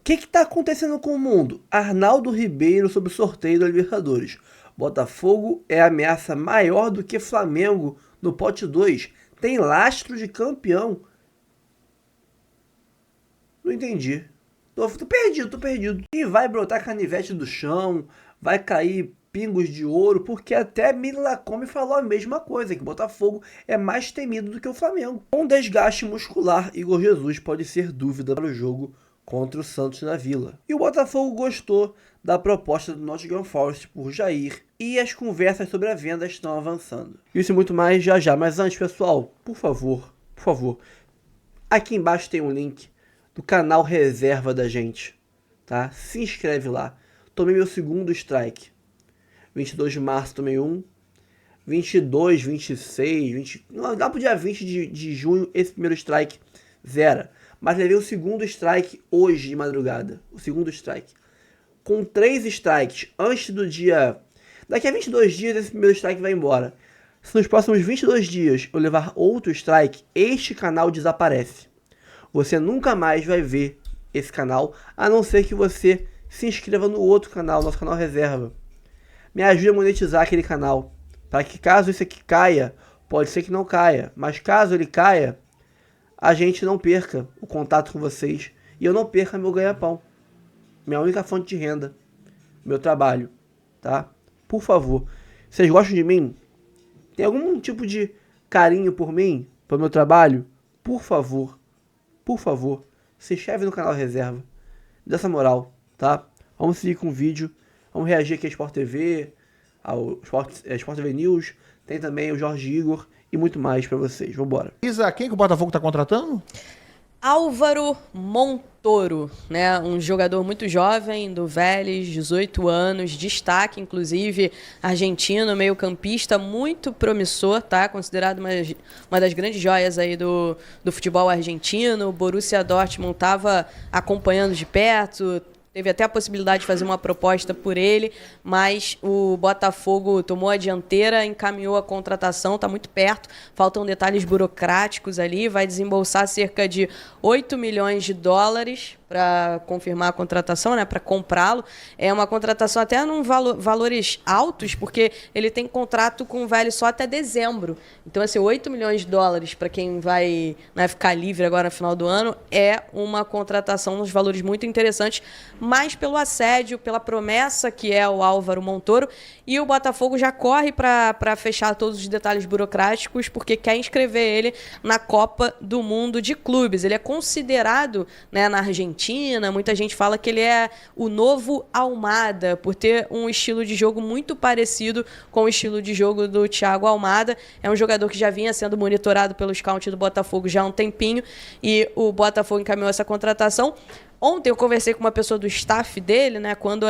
que está acontecendo com o mundo? Arnaldo Ribeiro sobre o sorteio da Libertadores. Botafogo é ameaça maior do que Flamengo no pote 2. Tem lastro de campeão. Não entendi. Tô perdido. E vai brotar canivete do chão, vai cair pingos de ouro, porque até Mila Lacombe falou a mesma coisa, que o Botafogo é mais temido do que o Flamengo. Com desgaste muscular, Igor Jesus pode ser dúvida para o jogo contra o Santos na Vila. E o Botafogo gostou da proposta do Nottingham Forest por Jair, e as conversas sobre a venda estão avançando. Isso e muito mais já. Mas antes, pessoal, por favor, aqui embaixo tem um link do canal reserva da gente, tá? Se inscreve lá. Tomei meu segundo strike. 22 de março tomei um. 22, 26, 20... Não, dá pro dia 20 de junho esse primeiro strike zera. Mas levei o segundo strike hoje de madrugada. O segundo strike. Com 3 strikes antes do dia... Daqui a 22 dias esse primeiro strike vai embora. Se nos próximos 22 dias eu levar outro strike, este canal desaparece. Você nunca mais vai ver esse canal, a não ser que você se inscreva no outro canal, nosso canal reserva. Me ajude a monetizar aquele canal, para que caso isso aqui caia, pode ser que não caia, mas caso ele caia, a gente não perca o contato com vocês e eu não perca meu ganha-pão, minha única fonte de renda, meu trabalho, tá? Por favor, vocês gostam de mim? Tem algum tipo de carinho por mim, pelo meu trabalho? Por favor, se inscreve no canal reserva, me dá essa moral, tá? Vamos seguir com o vídeo. Vamos reagir aqui a Sport TV, ao Sport TV News, tem também o Jorge Igor e muito mais pra vocês. Vambora. Isa, quem que o Botafogo tá contratando? Álvaro Montoro, né? Um jogador muito jovem, do Vélez, 18 anos, destaque, inclusive, argentino, meio-campista, muito promissor, tá? Considerado uma das grandes joias aí do futebol argentino. O Borussia Dortmund estava acompanhando de perto, teve até a possibilidade de fazer uma proposta por ele, mas o Botafogo tomou a dianteira, encaminhou a contratação, está muito perto, faltam detalhes burocráticos ali, vai desembolsar cerca de 8 milhões de dólares para confirmar a contratação, né, para comprá-lo. É uma contratação até num valores altos, porque ele tem contrato com o Vélez só até dezembro. Então, assim, 8 milhões de dólares para quem vai, né, ficar livre agora no final do ano é uma contratação nos valores muito interessantes, mas pelo assédio, pela promessa que é o Álvaro Montoro, e o Botafogo já corre para fechar todos os detalhes burocráticos, porque quer inscrever ele na Copa do Mundo de Clubes. Ele é considerado, né, na Argentina, muita gente fala que ele é o novo Almada, por ter um estilo de jogo muito parecido com o estilo de jogo do Thiago Almada. É um jogador que já vinha sendo monitorado pelo scout do Botafogo já há um tempinho, e o Botafogo encaminhou essa contratação. Ontem eu conversei com uma pessoa do staff dele, né, quando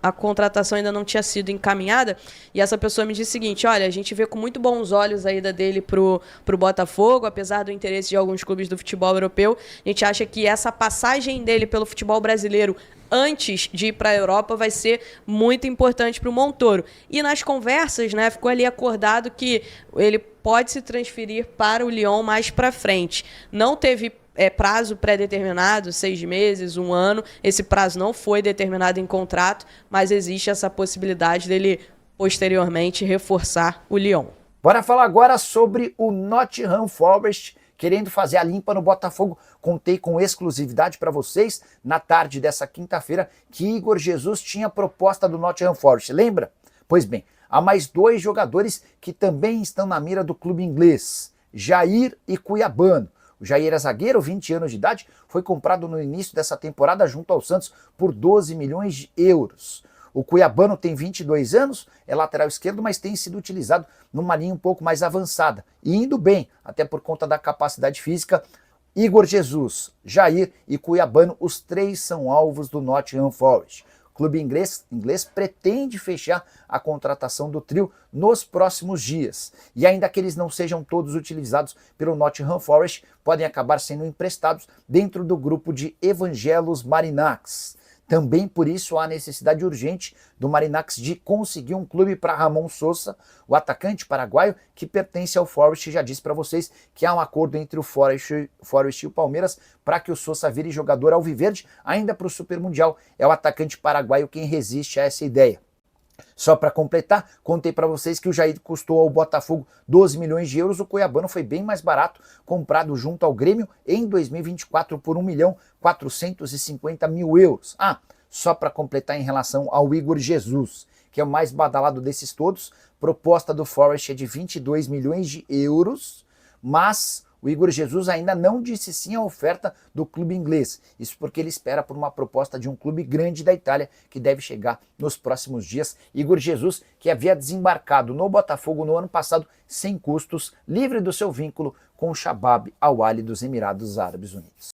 a contratação ainda não tinha sido encaminhada, e essa pessoa me disse o seguinte: olha, a gente vê com muito bons olhos a ida dele pro Botafogo, apesar do interesse de alguns clubes do futebol europeu. A gente acha que essa passagem dele pelo futebol brasileiro antes de ir para a Europa vai ser muito importante para o Montoro. E nas conversas, né, ficou ali acordado que ele pode se transferir para o Lyon mais para frente. Não teve prazo pré-determinado, 6 meses, 1 ano. Esse prazo não foi determinado em contrato, mas existe essa possibilidade dele posteriormente reforçar o Lyon. Bora falar agora sobre o Nottingham Forest querendo fazer a limpa no Botafogo. Contei com exclusividade para vocês na tarde dessa quinta-feira que Igor Jesus tinha proposta do Nottingham Forest, lembra? Pois bem, há mais 2 jogadores que também estão na mira do clube inglês, Jair e Cuiabano. O Jair é zagueiro, 20 anos de idade, foi comprado no início dessa temporada junto ao Santos por 12 milhões de euros. O Cuiabano tem 22 anos, é lateral esquerdo, mas tem sido utilizado numa linha um pouco mais avançada. E indo bem, até por conta da capacidade física. Igor Jesus, Jair e Cuiabano, os 3 são alvos do Nottingham Forest. O clube inglês pretende fechar a contratação do trio nos próximos dias. E ainda que eles não sejam todos utilizados pelo Nottingham Forest, podem acabar sendo emprestados dentro do grupo de Evangelos Marinax. Também por isso há necessidade urgente do Marinacks de conseguir um clube para Ramon Sosa, o atacante paraguaio que pertence ao Forest. Já disse para vocês que há um acordo entre o Forest e o Palmeiras para que o Sosa vire jogador alviverde ainda para o Super Mundial. É o atacante paraguaio quem resiste a essa ideia. Só para completar, contei para vocês que o Jair custou ao Botafogo 12 milhões de euros, o cuiabano foi bem mais barato, comprado junto ao Grêmio em 2024 por 1.450.000 euros. Só para completar em relação ao Igor Jesus, que é o mais badalado desses todos, proposta do Forest é de 22 milhões de euros, mas o Igor Jesus ainda não disse sim à oferta do clube inglês. Isso porque ele espera por uma proposta de um clube grande da Itália que deve chegar nos próximos dias. Igor Jesus, que havia desembarcado no Botafogo no ano passado sem custos, livre do seu vínculo com o Shabab Al-Ahly dos Emirados Árabes Unidos.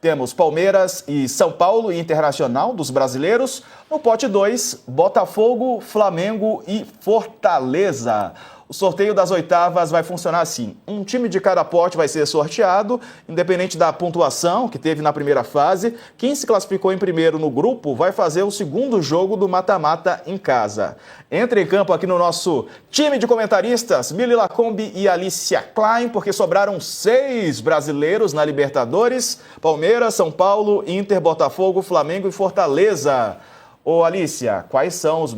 Temos Palmeiras e São Paulo, Internacional dos brasileiros. No pote 2, Botafogo, Flamengo e Fortaleza. O sorteio das oitavas vai funcionar assim. Um time de cada pote vai ser sorteado, independente da pontuação que teve na primeira fase. Quem se classificou em primeiro no grupo vai fazer o segundo jogo do mata-mata em casa. Entra em campo aqui no nosso time de comentaristas, Mili Lacombe e Alicia Klein, porque sobraram 6 brasileiros na Libertadores: Palmeiras, São Paulo, Inter, Botafogo, Flamengo e Fortaleza. Ô Alicia, quais são os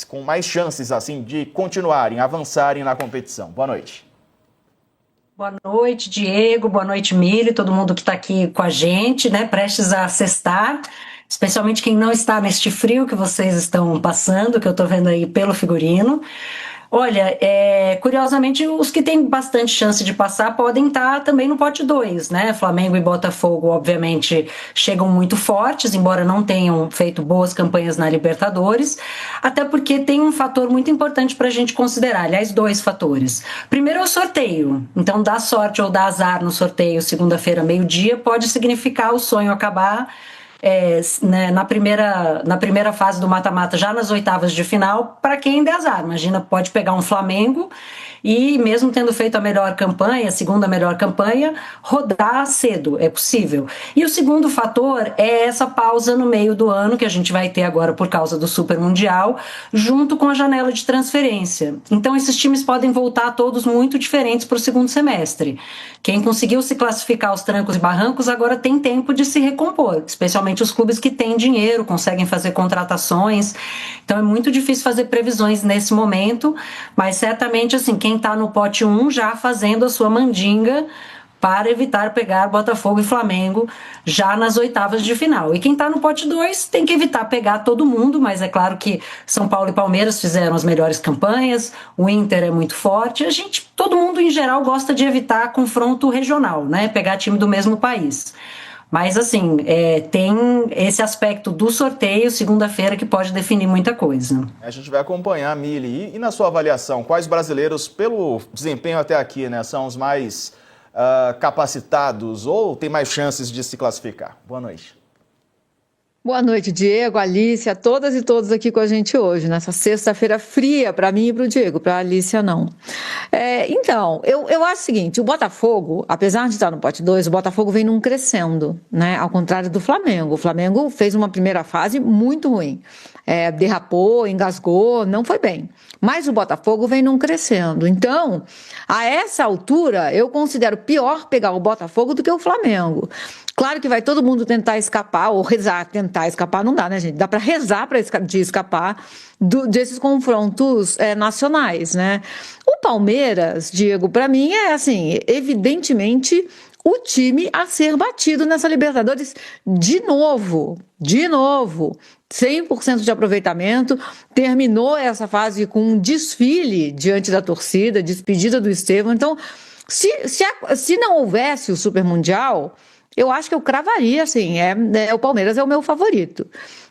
com mais chances assim de continuarem, avançarem na competição? Boa noite. Boa noite, Diego. Boa noite, Mili, todo mundo que está aqui com a gente, né, prestes a sextar, especialmente quem não está neste frio que vocês estão passando, que eu estou vendo aí pelo figurino. Olha, curiosamente, os que têm bastante chance de passar podem estar também no pote 2, né? Flamengo e Botafogo, obviamente, chegam muito fortes, embora não tenham feito boas campanhas na Libertadores, até porque tem um fator muito importante para a gente considerar, aliás, 2 fatores. Primeiro é o sorteio, então dar sorte ou dar azar no sorteio segunda-feira, meio-dia, pode significar o sonho acabar né, na primeira fase do mata-mata, já nas oitavas de final, para quem der azar. Imagina, pode pegar um Flamengo e, mesmo tendo feito a melhor campanha, a segunda melhor campanha, rodar cedo, é possível. E o segundo fator é essa pausa no meio do ano, que a gente vai ter agora por causa do Super Mundial, junto com a janela de transferência. Então, esses times podem voltar todos muito diferentes para o segundo semestre. Quem conseguiu se classificar aos trancos e barrancos agora tem tempo de se recompor, especialmente os clubes que têm dinheiro, conseguem fazer contratações. Então é muito difícil fazer previsões nesse momento, mas certamente assim, quem está no pote 1 já fazendo a sua mandinga para evitar pegar Botafogo e Flamengo já nas oitavas de final. E quem está no pote 2 tem que evitar pegar todo mundo, mas é claro que São Paulo e Palmeiras fizeram as melhores campanhas, o Inter é muito forte, todo mundo em geral gosta de evitar confronto regional, né? Pegar time do mesmo país. Mas, assim, tem esse aspecto do sorteio, segunda-feira, que pode definir muita coisa. A gente vai acompanhar, Mili. E na sua avaliação, quais brasileiros, pelo desempenho até aqui, né, são os mais capacitados ou tem mais chances de se classificar? Boa noite. Boa noite, Diego, Alicia, todas e todos aqui com a gente hoje, nessa sexta-feira fria, para mim e para o Diego, para a Alicia não. Então, eu acho o seguinte, o Botafogo, apesar de estar no pote 2, o Botafogo vem num crescendo, né? Ao contrário do Flamengo. O Flamengo fez uma primeira fase muito ruim, derrapou, engasgou, não foi bem. Mas o Botafogo vem num crescendo. Então, a essa altura, eu considero pior pegar o Botafogo do que o Flamengo. Claro que vai todo mundo tentar escapar, ou rezar, tentar escapar não dá, né, gente? Dá para rezar de escapar desses confrontos nacionais, né? O Palmeiras, Diego, para mim é assim, evidentemente o time a ser batido nessa Libertadores de novo, 100% de aproveitamento, terminou essa fase com um desfile diante da torcida, despedida do Estevão. Então, se não houvesse o Super Mundial, eu acho que eu cravaria, assim, o Palmeiras é o meu favorito.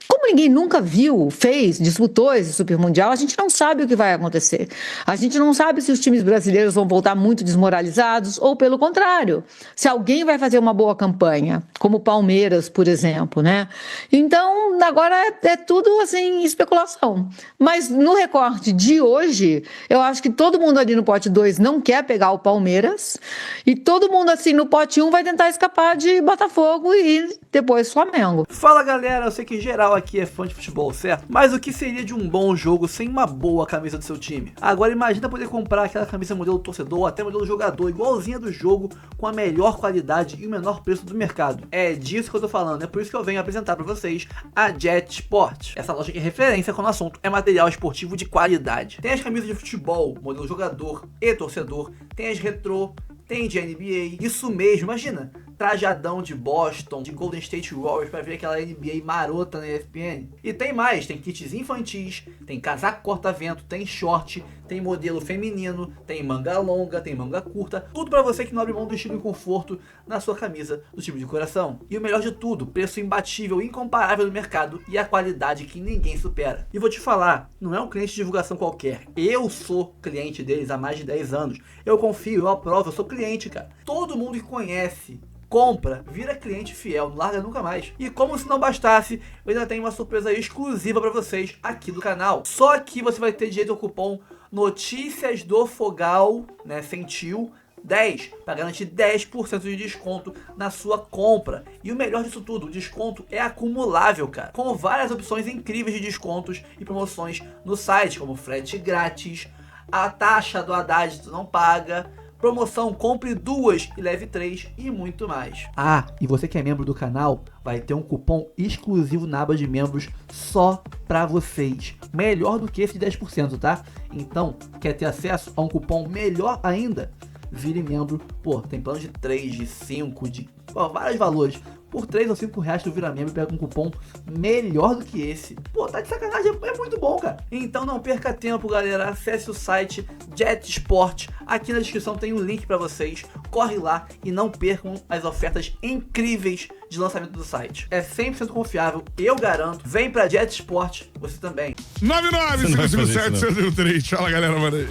Como ninguém nunca disputou esse Super Mundial, a gente não sabe o que vai acontecer. A gente não sabe se os times brasileiros vão voltar muito desmoralizados ou, pelo contrário, se alguém vai fazer uma boa campanha, como o Palmeiras, por exemplo, né? Então, agora é tudo, assim, especulação. Mas no recorte de hoje, eu acho que todo mundo ali no pote 2 não quer pegar o Palmeiras e todo mundo, assim, no pote 1 vai tentar escapar de Botafogo e depois Flamengo. Fala galera, eu sei que geral aqui é fã de futebol, certo? Mas o que seria de um bom jogo sem uma boa camisa do seu time? Agora imagina poder comprar aquela camisa modelo torcedor ou até modelo jogador, igualzinha do jogo, com a melhor qualidade e o menor preço do mercado. É disso que eu tô falando, é por isso que eu venho apresentar pra vocês a Jet Sport. Essa loja que é referência quando o assunto é material esportivo de qualidade. Tem as camisas de futebol, modelo jogador e torcedor, tem as retrô, tem de NBA, isso mesmo, imagina, trajadão de Boston, de Golden State Warriors pra ver aquela NBA marota na ESPN. E tem mais, tem kits infantis, tem casaco corta-vento, tem short, tem modelo feminino, tem manga longa, tem manga curta, tudo pra você que não abre mão do estilo e conforto na sua camisa do time de coração. E o melhor de tudo, preço imbatível, incomparável no mercado e a qualidade que ninguém supera. E vou te falar, não é um cliente de divulgação qualquer, eu sou cliente deles há mais de 10 anos, eu confio, eu aprovo, eu sou cliente, cara. Todo mundo que conhece, compra, vira cliente fiel, não larga nunca mais. E como se não bastasse, eu ainda tenho uma surpresa exclusiva para vocês aqui do canal. Só aqui você vai ter direito ao cupom Notícias do Fogal, né, sem tio, 10, para garantir 10% de desconto na sua compra. E o melhor disso tudo, o desconto é acumulável, cara, com várias opções incríveis de descontos e promoções no site, como frete grátis, a taxa do Haddad tu não paga, promoção compre 2 e leve 3 e muito mais. Ah, e você que é membro do canal vai ter um cupom exclusivo na aba de membros só pra vocês. Melhor do que esse de 10%, tá? Então, quer ter acesso a um cupom melhor ainda? Vire membro. Pô, tem plano de 3, de 5, de vários valores. Por 3 ou 5 reais tu vira membro e pega um cupom melhor do que esse. Pô, tá de sacanagem, é muito bom, cara. Então não perca tempo, galera. Acesse o site Jet Sport. Aqui na descrição tem um link pra vocês. Corre lá e não percam as ofertas incríveis de lançamento do site. É 100% confiável, eu garanto. Vem pra Jet Sport, você também. 99-557-103. Fala, galera, manda aí.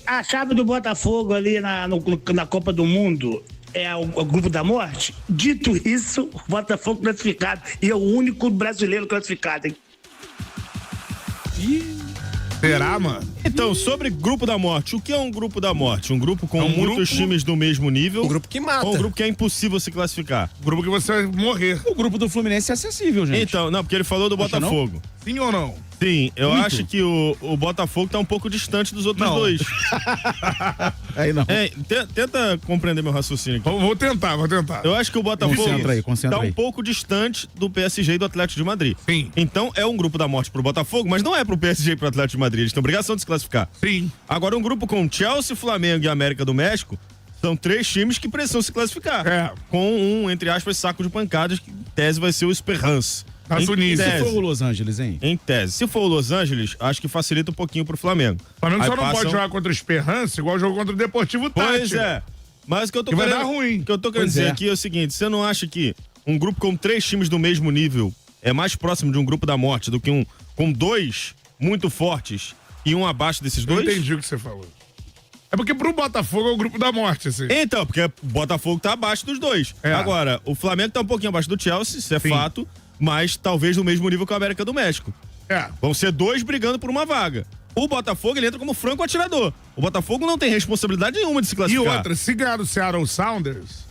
A chave do Botafogo ali na Copa do Mundo é o grupo da morte? Dito isso, o Botafogo classificado. E é o único brasileiro classificado, hein? Será, mano? Então, sobre grupo da morte, o que é um grupo da morte? Um grupo com muitos times do mesmo nível? Um grupo que mata. Ou um grupo que é impossível se classificar? O grupo que você vai morrer. O grupo do Fluminense é acessível, gente. Então, não, porque ele falou do Acha Botafogo. Sim ou não? Sim, eu Muito. acho que o Botafogo tá um pouco distante dos outros Não. dois. Aí não. Tenta compreender meu raciocínio aqui. Vou tentar. Eu acho que o Botafogo Concentra tá aí. um pouco distante do PSG e do Atlético de Madrid. Sim. Então é um grupo da morte pro Botafogo, mas não é pro PSG e pro Atlético de Madrid. Eles têm obrigação de se classificar. Sim. Agora, um grupo com Chelsea, Flamengo e América do México são 3 times que precisam se classificar. É. Com um, entre aspas, saco de pancadas, que em tese vai ser o Esperance. Estados Unidos. Se for o Los Angeles, hein? Em tese. Se for o Los Angeles, acho que facilita um pouquinho pro Flamengo. O Flamengo Aí só não passam- pode jogar contra o Esperança igual jogou contra o Deportivo Táchira. Pois é. Mas o que eu tô Que vai querendo, dar ruim. o que eu tô querendo Pois dizer é. aqui é o seguinte: você não acha que um grupo com 3 times do mesmo nível é mais próximo de um grupo da morte do que um com 2 muito fortes e um abaixo desses Eu 2? entendi o que você falou. É porque pro Botafogo é o grupo da morte, assim. Então, porque o Botafogo tá abaixo dos 2. É. Agora, o Flamengo tá um pouquinho abaixo do Chelsea, isso é Sim. fato, mas talvez no mesmo nível que o América do México. É. Vão ser 2 brigando por uma vaga. O Botafogo, ele entra como franco atirador. O Botafogo não tem responsabilidade nenhuma de se E classificar. outra, se ganhar do Seattle Sounders,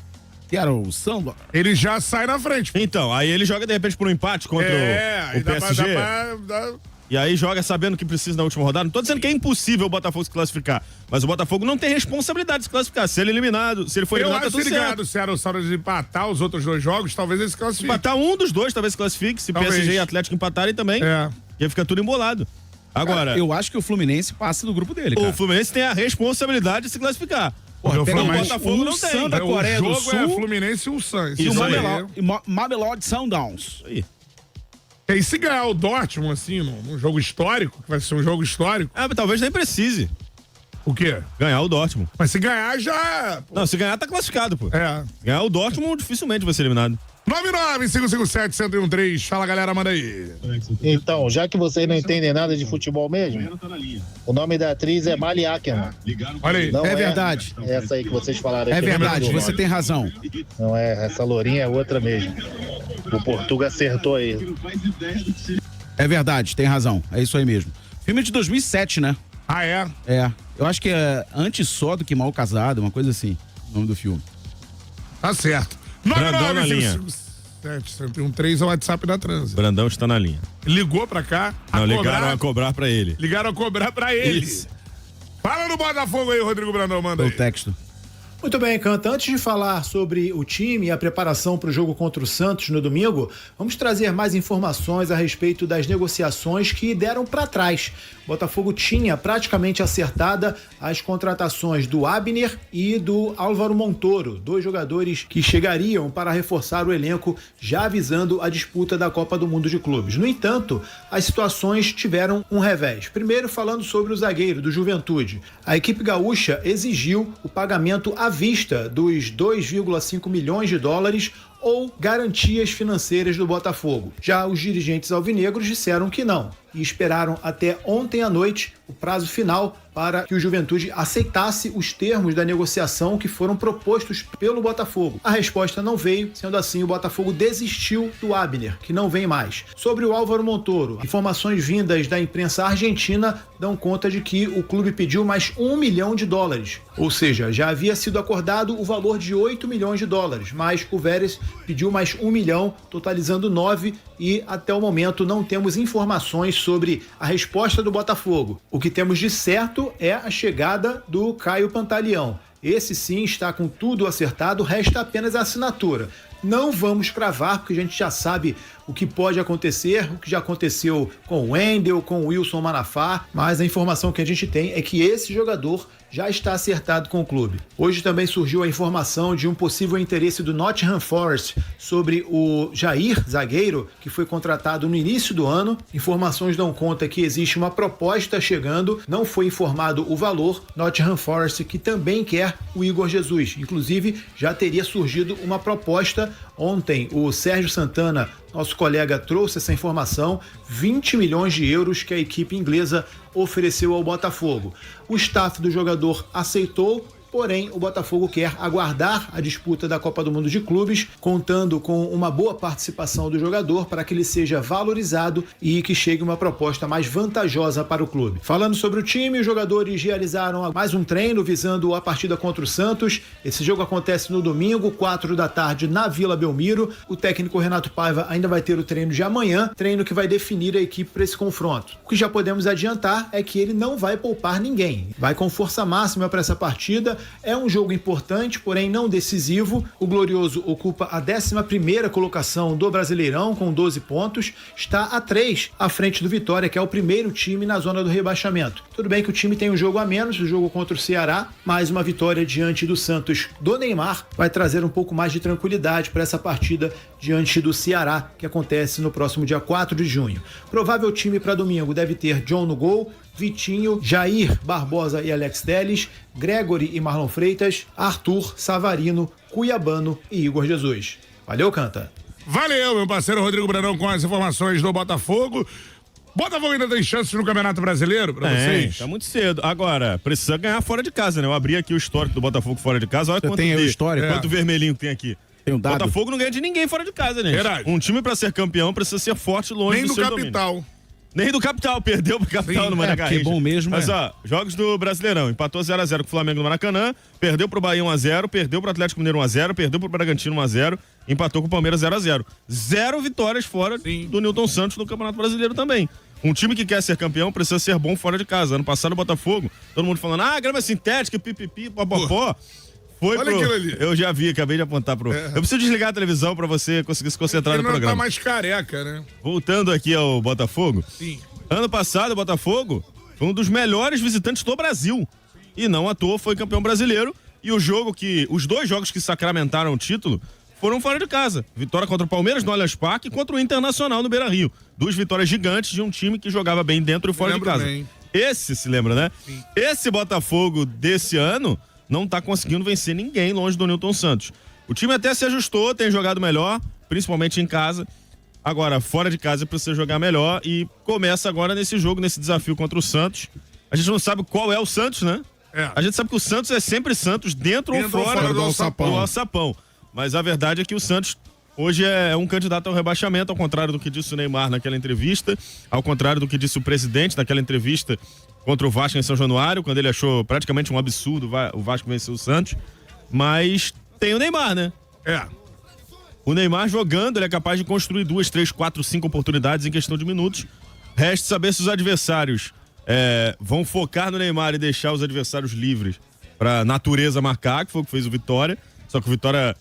Que era o Samba. ele já sai na frente. Então, aí ele joga de repente por um empate contra o aí dá PSG. dá- E aí joga sabendo que precisa na última rodada. Não tô dizendo que é impossível o Botafogo se classificar, mas o Botafogo não tem responsabilidade de se classificar. Se ele for Eu eliminado, acho tá que se tudo ele ganhar certo. do Seattle Sounders e empatar os outros 2 jogos, talvez ele se classifique. Empatar um dos 2, talvez se classifique. Se Talvez. PSG e Atlético empatarem também, É. e aí fica tudo embolado. Agora, Eu acho que o Fluminense passa do grupo dele, cara. o Fluminense tem a responsabilidade de se classificar. Porque o pega O Fluminense- Botafogo não o tem. Sam da o Coreia do jogo é Sul Fluminense e o Suns. e o Isso aí. Mamelodi Sundowns. Aí. E aí, se ganhar o Dortmund, assim, num jogo histórico, que vai ser um jogo histórico, Ah, mas talvez nem precise o quê? ganhar o Dortmund. Mas se ganhar, já... Não, se ganhar, tá classificado, pô. É. Ganhar o Dortmund, dificilmente vai ser eliminado. 99-557-1013. Fala, galera, manda aí. Então, já que vocês não entendem nada de futebol mesmo, o nome da atriz é Mali Ackerman. Olha aí. Não É verdade. Essa aí que vocês falaram. É aqui, verdade, não, você tem razão. Não é, essa lourinha é outra mesmo. O Portuga acertou aí. É verdade, tem razão. É isso aí mesmo. Filme de 2007, né? Ah, é? É. Eu acho que é Antes Só do que Mal Casado, uma coisa assim, o nome do filme. Tá certo. Brandão na linha. 713 é o WhatsApp da Transa. Brandão está na linha. Ligou pra cá. Não, ligaram a cobrar pra ele. Ligaram a cobrar pra ele. Isso. Fala no Botafogo aí, Rodrigo Brandão, manda aí. O texto. Muito bem, Canta. Antes de falar sobre o time e a preparação para o jogo contra o Santos no domingo, vamos trazer mais informações a respeito das negociações que deram para trás. O Botafogo tinha praticamente acertada as contratações do Abner e do Álvaro Montoro, 2 jogadores que chegariam para reforçar o elenco, já avisando a disputa da Copa do Mundo de Clubes. No entanto, as situações tiveram um revés. Primeiro, falando sobre o zagueiro do Juventude. A equipe gaúcha exigiu o pagamento à vista dos 2,5 milhões de dólares ou garantias financeiras do Botafogo. Já os dirigentes alvinegros disseram que não e esperaram até ontem à noite o prazo final para que o Juventude aceitasse os termos da negociação que foram propostos pelo Botafogo. A resposta não veio, sendo assim o Botafogo desistiu do Abner, que não vem mais. Sobre o Álvaro Montoro, informações vindas da imprensa argentina dão conta de que o clube pediu mais 1 milhão de dólares, ou seja, já havia sido acordado o valor de 8 milhões de dólares, mas o Vélez pediu mais 1 milhão, totalizando 9, e até o momento não temos informações sobre a resposta do Botafogo. O que temos de certo é a chegada do Caio Pantaleão. Esse sim está com tudo acertado, resta apenas a assinatura. Não vamos cravar, porque a gente já sabe o que pode acontecer, o que já aconteceu com o Wendel, com o Wilson Manafá, mas a informação que a gente tem é que esse jogador já está acertado com o clube. Hoje também surgiu a informação de um possível interesse do Nottingham Forest sobre o Jair, zagueiro, que foi contratado no início do ano. Informações dão conta que existe uma proposta chegando, não foi informado o valor. Nottingham Forest que também quer o Igor Jesus. Inclusive, já teria surgido uma proposta ontem. O Sérgio Santana, nosso colega, trouxe essa informação, 20 milhões de euros que a equipe inglesa ofereceu ao Botafogo. O staff do jogador aceitou, porém o Botafogo quer aguardar a disputa da Copa do Mundo de Clubes, contando com uma boa participação do jogador para que ele seja valorizado e que chegue uma proposta mais vantajosa para o clube. Falando sobre o time, os jogadores realizaram mais um treino visando a partida contra o Santos. Esse jogo acontece no domingo, 4 da tarde, na Vila Belmiro. O técnico Renato Paiva ainda vai ter o treino de amanhã, treino que vai definir a equipe para esse confronto. O que já podemos adiantar é que ele não vai poupar ninguém. Vai com força máxima para essa partida. É um jogo importante, porém não decisivo. O Glorioso ocupa a 11ª colocação do Brasileirão com 12 pontos. Está a 3 à frente do Vitória, que é o primeiro time na zona do rebaixamento. Tudo bem que o time tem um jogo a menos, o jogo contra o Ceará, mas uma vitória diante do Santos do Neymar vai trazer um pouco mais de tranquilidade para essa partida diante do Ceará, que acontece no próximo dia 4 de junho. Provável time para domingo deve ter John no gol, Vitinho, Jair, Barbosa e Alex Telles, Gregory e Marlon Freitas, Arthur, Savarino, Cuiabano e Igor Jesus. Valeu, Canta. Valeu, meu parceiro Rodrigo Brandão, com as informações do Botafogo. Botafogo ainda tem chances no Campeonato Brasileiro pra vocês? Tá muito cedo. Agora, precisa ganhar fora de casa, né? Eu abri aqui o histórico do Botafogo fora de casa. Olha quanto tem o histórico? Quanto vermelhinho que tem aqui. Tem um dado. Botafogo não ganha de ninguém fora de casa, né? Verdade. Um time pra ser campeão precisa ser forte longe Nem do do seu capital. domínio. Nem do capital, perdeu pro capital no Maracanã. Que bom mesmo. Mas ó, jogos do Brasileirão, empatou 0x0 com o Flamengo no Maracanã, perdeu pro Bahia 1x0, perdeu pro Atlético Mineiro 1x0, perdeu pro Bragantino 1x0, empatou com o Palmeiras 0x0. 0 vitórias fora do Nilton Santos no Campeonato Brasileiro também. Um time que quer ser campeão precisa ser bom fora de casa. Ano passado o Botafogo, todo mundo falando, grama sintética, pipipi, popopó. Foi olha aquilo ali. Eu já vi, acabei de apontar pro... Eu preciso desligar a televisão pra você conseguir se concentrar no programa. Tá mais careca, né? Voltando aqui ao Botafogo. Sim. Ano passado, o Botafogo foi um dos melhores visitantes do Brasil. E não à toa foi campeão brasileiro. E os dois jogos que sacramentaram o título foram fora de casa. Vitória contra o Palmeiras no Allianz Parque e contra o Internacional no Beira-Rio. 2 vitórias gigantes de um time que jogava bem dentro e fora de casa. Bem. Esse, se lembra, né? Sim. Esse Botafogo desse ano não tá conseguindo vencer ninguém longe do Nilton Santos. O time até se ajustou, tem jogado melhor, principalmente em casa. Agora, fora de casa precisa jogar melhor e começa agora nesse jogo, nesse desafio contra o Santos. A gente não sabe qual é o Santos, né? A gente sabe que o Santos é sempre Santos dentro ou fora do alçapão. Mas a verdade é que o Santos hoje é um candidato ao rebaixamento, ao contrário do que disse o Neymar naquela entrevista, ao contrário do que disse o presidente naquela entrevista contra o Vasco em São Januário, quando ele achou praticamente um absurdo o Vasco vencer o Santos. Mas tem o Neymar, né? O Neymar jogando, ele é capaz de construir 2, 3, 4, 5 oportunidades em questão de minutos. Resta saber se os adversários vão focar no Neymar e deixar os adversários livres pra natureza marcar, que foi o que fez o Vitória. Só que o Vitória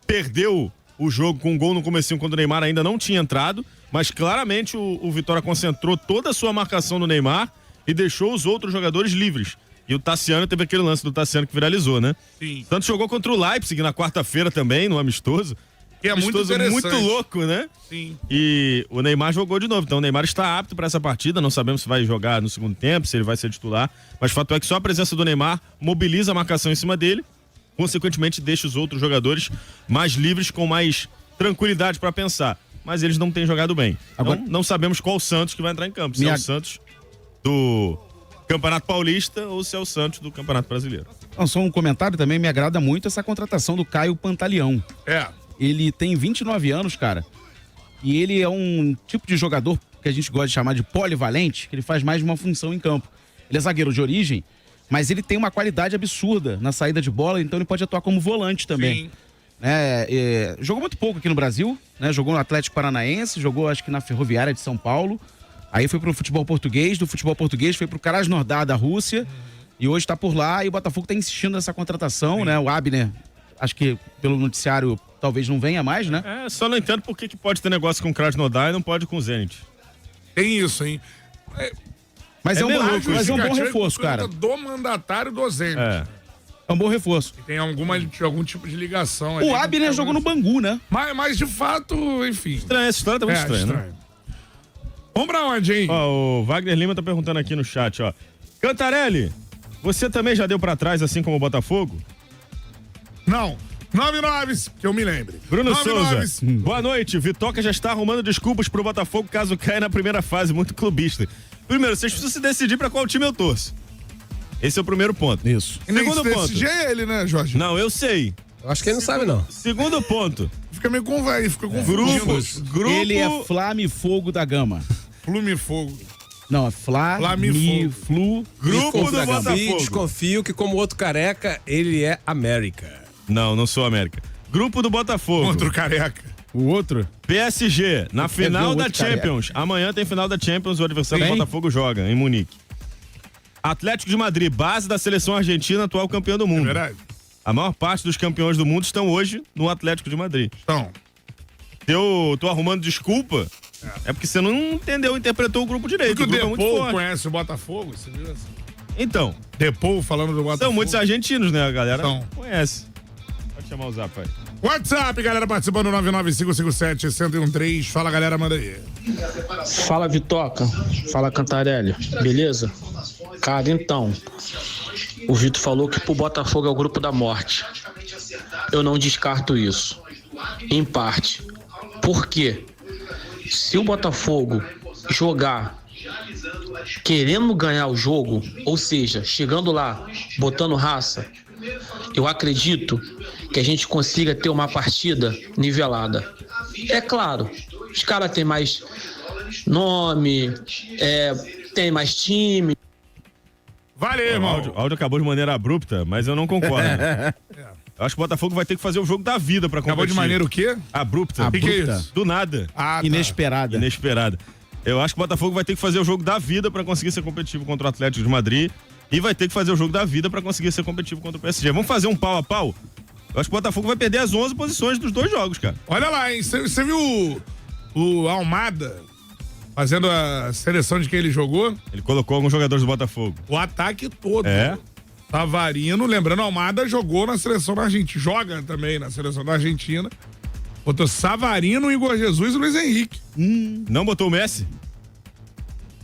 perdeu o jogo com um gol no comecinho quando o Neymar ainda não tinha entrado, mas claramente o Vitória concentrou toda a sua marcação no Neymar e deixou os outros jogadores livres. E o Tassiano, teve aquele lance do Tassiano que viralizou, né? Sim. Santos jogou contra o Leipzig na quarta-feira também, no amistoso. Que é muito Amistoso interessante. muito louco, né? Sim. E o Neymar jogou de novo. Então o Neymar está apto para essa partida. Não sabemos se vai jogar no segundo tempo, se ele vai ser titular. Mas o fato é que só a presença do Neymar mobiliza a marcação em cima dele. Consequentemente, deixa os outros jogadores mais livres, com mais tranquilidade para pensar. Mas eles não têm jogado bem. Agora, não sabemos qual Santos que vai entrar em campo. Se é o Santos do Campeonato Paulista ou se é o Santos do Campeonato Brasileiro. Não, só um comentário também, me agrada muito essa contratação do Caio Pantaleão. Ele tem 29 anos, cara, e ele é um tipo de jogador que a gente gosta de chamar de polivalente, que ele faz mais de uma função em campo. Ele é zagueiro de origem, mas ele tem uma qualidade absurda na saída de bola, então ele pode atuar como volante também. Jogou muito pouco aqui no Brasil, né? Jogou no Atlético Paranaense, jogou acho que na Ferroviária de São Paulo, aí foi pro futebol português, do futebol português foi pro Krasnodar da Rússia, e hoje tá por lá, e o Botafogo tá insistindo nessa contratação, né? O Abner, acho que pelo noticiário talvez não venha mais, né? Só não entendo por que pode ter negócio com o Krasnodar e não pode com o Zenit. Tem isso, hein? Mas é um meio bom, louco, mas é um bom justificativa reforço, por conta cara. do mandatário do Zenit. É um bom reforço. Tem algum tipo de ligação. O Abner jogou no Bangu, né? Mas de fato, enfim. Estranho, essa história tá muito estranha, né? Vamos pra onde, hein? Ó, o Wagner Lima tá perguntando aqui no chat, ó. Cantarelli, você também já deu pra trás assim como o Botafogo? Não. 99, que eu me lembre. Bruno 99. Souza, boa noite. Vitoca já está arrumando desculpas pro Botafogo caso caia na primeira fase, muito clubista. Primeiro, vocês precisam se decidir pra qual time eu torço. Esse é o primeiro ponto. Isso. Segundo ponto. Esse é ele, né, Jorge? Não, eu sei. Eu acho que ele não sabe, não. Segundo ponto. Fica meio confuso. Grupo. Ele é Flamifogo da Gama. Flumifogo. Não, é Flu. Grupo do Botafogo. Desconfio que, como outro careca, ele é América. Não sou América. Grupo do Botafogo. Outro careca. O outro? PSG, na final da Champions. Amanhã tem final da Champions, o adversário do Botafogo joga, em Munique. Atlético de Madrid, base da seleção argentina, atual campeão do mundo. É verdade. A maior parte dos campeões do mundo estão hoje no Atlético de Madrid. Então. Eu tô arrumando desculpa, é porque você não entendeu, interpretou o grupo direito. Porque o grupo é muito Depou forte. conhece o Botafogo, você viu assim? Então. Depou falando do Botafogo. São muitos argentinos, né? A galera Então. conhece. Pode chamar o Zap, pai. WhatsApp, galera, participando 99557-1013. Fala, galera, manda aí. Fala, Vitoca. Fala, Cantarelli. Beleza? Cara, então, o Vitor falou que pro Botafogo é o grupo da morte. Eu não descarto isso. Em parte. Por quê? Se o Botafogo jogar querendo ganhar o jogo, ou seja, chegando lá, botando raça, eu acredito que a gente consiga ter uma partida nivelada. É claro, os caras têm mais nome, tem mais time. Valeu, irmão. O áudio acabou de maneira abrupta, mas eu não concordo. Eu acho que o Botafogo vai ter que fazer o jogo da vida pra competir. Acabou de maneira o quê? Abrupta. Que é isso? Do nada. Ah, tá. Inesperada. Eu acho que o Botafogo vai ter que fazer o jogo da vida pra conseguir ser competitivo contra o Atlético de Madrid e vai ter que fazer o jogo da vida pra conseguir ser competitivo contra o PSG. Vamos fazer um pau a pau? Eu acho que o Botafogo vai perder as 11 posições dos dois jogos, cara. Olha lá, hein? Você viu o Almada fazendo a seleção de quem ele jogou? Ele colocou alguns jogadores do Botafogo. O ataque todo. É. Savarino, lembrando, Almada jogou na seleção da Argentina. Joga também na seleção da Argentina. Botou Savarino, Igor Jesus e Luiz Henrique. Não botou o Messi?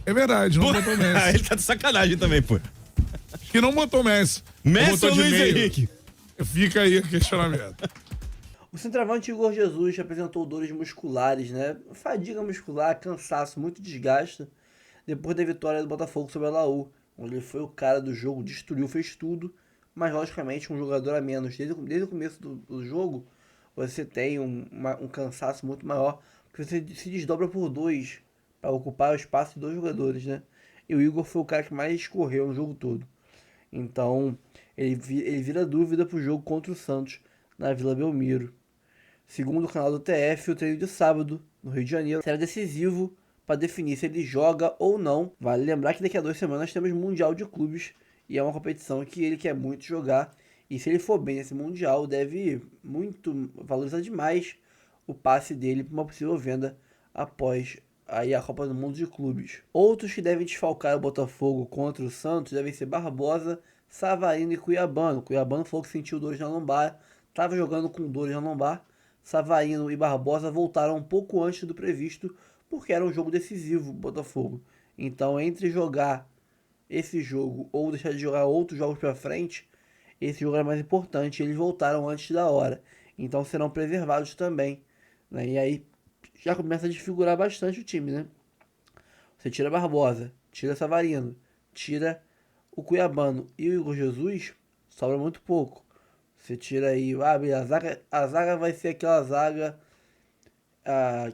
É verdade, não botou o Messi. Ele tá de sacanagem também, pô. Acho que não botou Messi. Messi botou ou de Luiz meio. Henrique? Fica aí o questionamento. O centroavante Igor Jesus apresentou dores musculares, né? Fadiga muscular, cansaço, muito desgaste depois da vitória do Botafogo sobre a Laú, onde ele foi o cara do jogo, destruiu, fez tudo, mas logicamente um jogador a menos. Desde o começo do jogo, você tem um cansaço muito maior, porque você se desdobra por dois para ocupar o espaço de dois jogadores, né? E o Igor foi o cara que mais correu no jogo todo. Então, ele vira dúvida pro jogo contra o Santos na Vila Belmiro. Segundo o canal do TF, o treino de sábado, no Rio de Janeiro, será decisivo para definir se ele joga ou não. Vale lembrar que daqui a 2 semanas temos Mundial de Clubes e é uma competição que ele quer muito jogar. E se ele for bem nesse Mundial, deve muito valorizar demais o passe dele para uma possível venda após aí a Copa do Mundo de Clubes. Outros que devem desfalcar o Botafogo contra o Santos devem ser Barbosa, Savarino e Cuiabano. Cuiabano falou que sentiu dores na lombar, estava jogando com dores na lombar. Savarino e Barbosa voltaram um pouco antes do previsto, porque era um jogo decisivo, Botafogo. Então, entre jogar esse jogo ou deixar de jogar outros jogos para frente, esse jogo era mais importante. Eles voltaram antes da hora, então serão preservados também, né? E aí já começa a desfigurar bastante o time, né? Você tira Barbosa, tira Savarino, tira o Cuiabano e o Igor Jesus, sobra muito pouco. Você tira aí, a zaga vai ser aquela zaga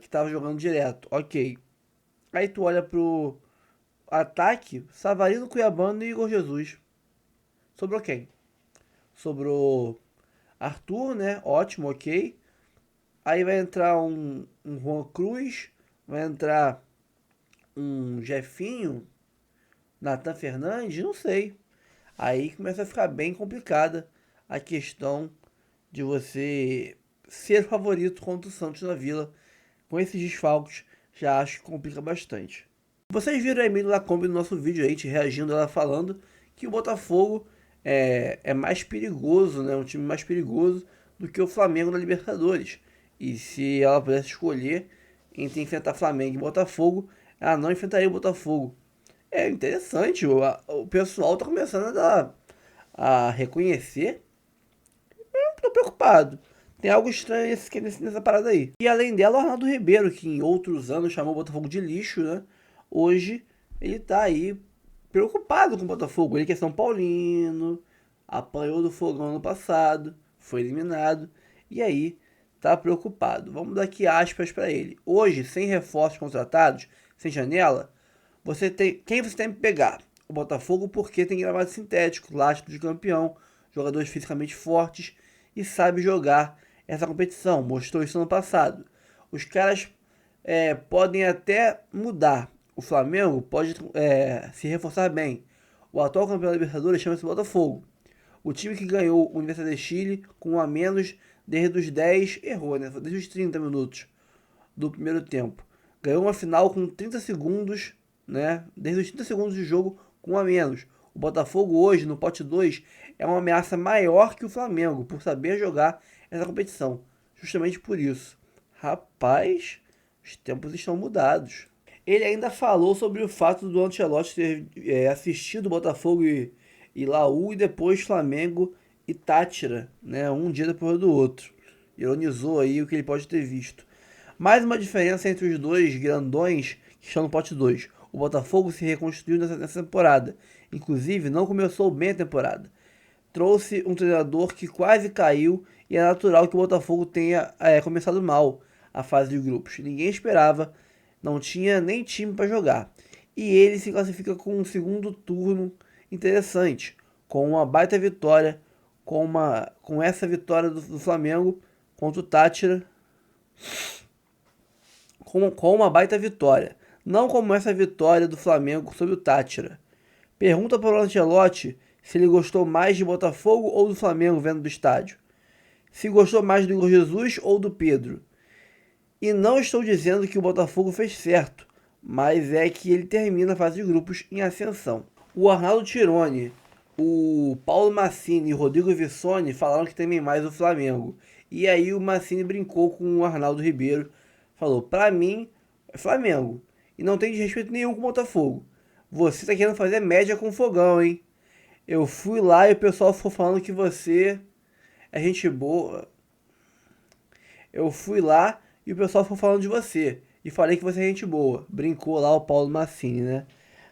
que tava jogando direto, ok. Aí tu olha pro ataque, Savarino, Cuiabano e Igor Jesus. Sobrou quem? Sobrou Arthur, né? Ótimo, ok. Aí vai entrar um Juan Cruz, vai entrar um Jefinho, Nathan Fernandes, não sei. Aí começa a ficar bem complicada a questão de você ser favorito contra o Santos na Vila. Com esses desfalques, já acho que complica bastante. Vocês viram a Emília Lacombe no nosso vídeo aí, reagindo, ela falando que o Botafogo é mais perigoso, né? Um time mais perigoso do que o Flamengo na Libertadores. E se ela pudesse escolher entre enfrentar Flamengo e Botafogo, ela não enfrentaria o Botafogo. É interessante, o pessoal tá começando a reconhecer. Eu tô preocupado. Tem algo estranho nessa parada aí. E além dela, o Arnaldo Ribeiro, que em outros anos chamou o Botafogo de lixo, né? Hoje ele tá aí preocupado com o Botafogo. Ele que é São Paulino, apanhou do Fogão no passado, foi eliminado. E aí tá preocupado. Vamos dar aqui aspas para ele. Hoje, sem reforços contratados, sem janela, quem você tem que pegar? O Botafogo, porque tem gramado sintético, lastro de campeão, jogadores fisicamente fortes e sabe jogar essa competição. Mostrou isso no passado. Os caras podem até mudar. O Flamengo pode se reforçar bem. O atual campeão da Libertadores chama-se Botafogo. O time que ganhou o Universidade de Chile com 1 a menos desde os 10, errou, né? Desde os 30 minutos do primeiro tempo. Ganhou uma final com 30 segundos, né? Desde os 30 segundos de jogo com 1 a menos. O Botafogo hoje, no pote 2, é uma ameaça maior que o Flamengo, por saber jogar essa competição. Justamente por isso. Rapaz, os tempos estão mudados. Ele ainda falou sobre o fato do Ancelotti ter assistido Botafogo e Laú e depois Flamengo e Táchira, né? Um dia depois do outro. Ironizou aí o que ele pode ter visto. Mais uma diferença entre os dois grandões que estão no pote 2. O Botafogo se reconstruiu nessa temporada. Inclusive, não começou bem a temporada. Trouxe um treinador que quase caiu e é natural que o Botafogo tenha começado mal a fase de grupos. Ninguém esperava, não tinha nem time para jogar. E ele se classifica com um segundo turno interessante, com uma baita vitória, com essa vitória do Flamengo contra o Táchira, com uma baita vitória. Não como essa vitória do Flamengo sobre o Táchira. Pergunta para o Ancelotti se ele gostou mais de Botafogo ou do Flamengo vendo do estádio. Se gostou mais do Igor Jesus ou do Pedro. E não estou dizendo que o Botafogo fez certo, mas é que ele termina a fase de grupos em ascensão. O Arnaldo Tironi, o Paulo Massini e o Rodrigo Vissoni falaram que temem mais o Flamengo. E aí o Massini brincou com o Arnaldo Ribeiro, falou, pra mim é Flamengo. E não tem desrespeito nenhum com o Botafogo. Você tá querendo fazer média com o Fogão, hein? Eu fui lá e o pessoal ficou falando que você é gente boa. Eu fui lá e o pessoal ficou falando de você. E falei que você é gente boa. Brincou lá o Paulo Massini, né?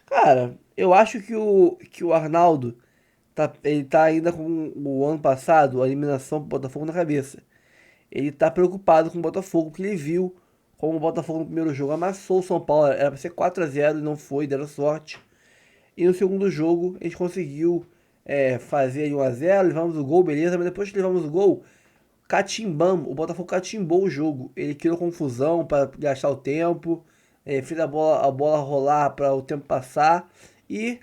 Cara, eu acho que o Arnaldo ele tá ainda com o ano passado, a eliminação pro Botafogo na cabeça. Ele tá preocupado com o Botafogo, porque ele viu como o Botafogo no primeiro jogo amassou o São Paulo. Era pra ser 4 a 0 e não foi, deram sorte. E no segundo jogo, a gente conseguiu fazer 1 a 0, levamos o gol, beleza. Mas depois que levamos o gol, o Botafogo catimbou o jogo. Ele criou confusão para gastar o tempo, fez a bola rolar para o tempo passar e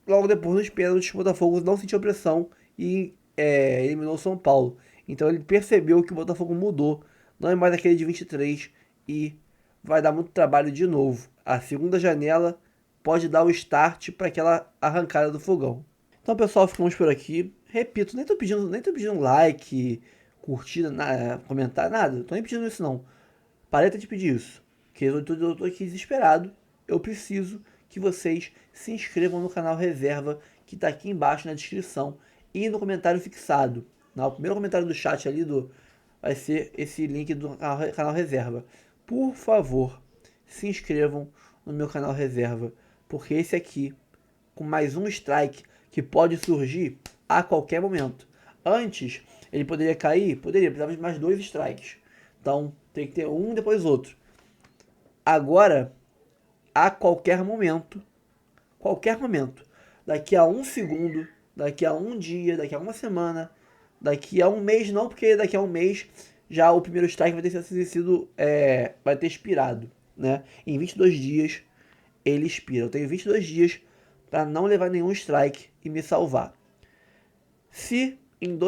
logo depois nos pênaltis o Botafogo não sentiu pressão e eliminou o São Paulo. Então ele percebeu que o Botafogo mudou, não é mais aquele de 23 e vai dar muito trabalho de novo. A segunda janela pode dar o start para aquela arrancada do fogão. Então, pessoal, ficamos por aqui. Repito, nem tô pedindo like, curtida, comentar, nada. Tô nem pedindo isso, não. Parei de pedir isso. Porque eu tô aqui desesperado. Eu preciso que vocês se inscrevam no canal Reserva, que tá aqui embaixo na descrição. E no comentário fixado. No primeiro comentário do chat ali vai ser esse link do canal Reserva. Por favor, se inscrevam no meu canal Reserva. Porque esse aqui, com mais um strike que pode surgir a qualquer momento. Antes, ele poderia cair? Poderia, precisava de mais 2 strikes. Então, tem que ter um depois outro. Agora, a qualquer momento, daqui a 1 segundo, daqui a 1 dia, daqui a 1 semana, daqui a 1 mês, não, porque daqui a 1 mês já o primeiro strike vai ter expirado, né? Em 22 dias ele expira. Eu tenho 22 dias para não levar nenhum strike e me salvar. Se em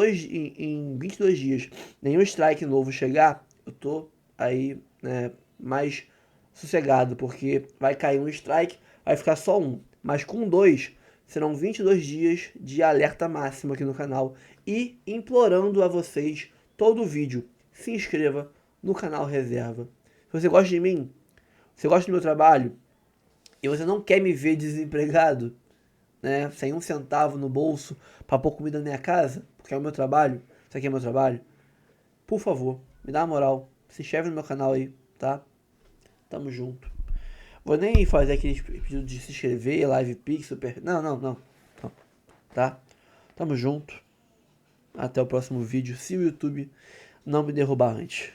22 dias nenhum strike novo chegar, eu tô aí, né, mais sossegado, porque vai cair um strike, vai ficar só um. Mas com 2, serão 22 dias de alerta máximo aqui no canal. E implorando a vocês, todo vídeo, se inscreva no canal Reserva. Se você gosta de mim, se você gosta do meu trabalho, e você não quer me ver desempregado, né, sem 1 centavo no bolso para pôr comida na minha casa, porque é o meu trabalho, isso aqui é meu trabalho, por favor, me dá uma moral, se inscreve no meu canal aí, tá? Tamo junto. Vou nem fazer aquele pedido de se inscrever, live pix, super... Não. Tá? Tamo junto. Até o próximo vídeo, se o YouTube não me derrubar antes.